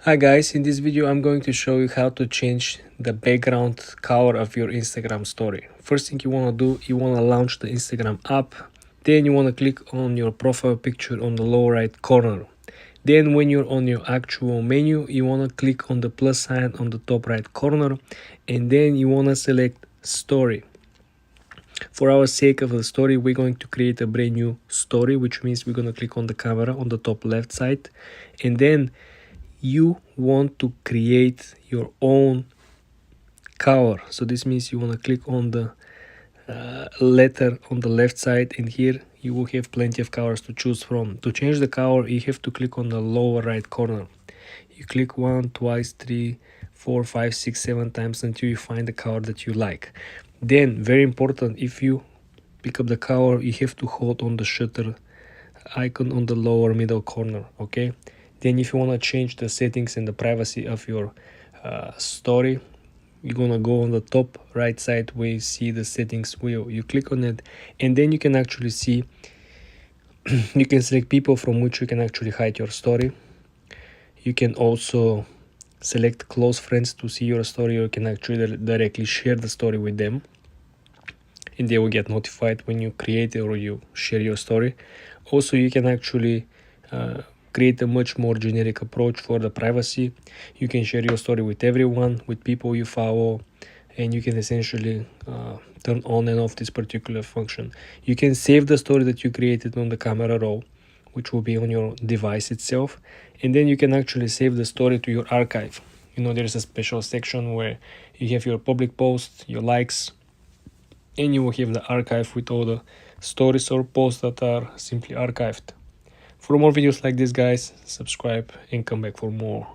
Hi guys, in this video I'm going to show you how to change the background color of your Instagram story. First thing you want to do, you want to launch the Instagram app. Then you want to click on your profile picture on the lower right corner. Then when you're on your actual menu, you want to click on the plus sign on the top right corner, and then you want to select story. For our sake of the story, we're going to create a brand new story, which means we're going to click on the camera on the top left side, and then you want to create your own color. So this means you want to click on the letter on the left side, and here you will have plenty of colors to choose from. To change the color, you have to click on the lower right corner. You click 1, twice, 3, 4, 5, 6, 7 times until you find the color that you like. Then, very important, if you pick up the color, you have to hold on the shutter icon on the lower middle corner, okay? Then if you want to change the settings and the privacy of your story, you're going to go on the top right side where you see the settings wheel. You click on it, and then you can actually see you can select people from which you can actually hide your story. You can also select close friends to see your story, or you can actually directly share the story with them, and they will get notified when you create or you share your story. Also, you can actually create a much more generic approach for the privacy. You can share your story with everyone, with people you follow, and you can essentially turn on and off this particular function. You can save the story that you created on the camera roll, which will be on your device itself, and then you can actually save the story to your archive. There's a special section where you have your public posts, your likes, and you will have the archive with all the stories or posts that are simply archived. For more videos like this, guys, subscribe and come back for more.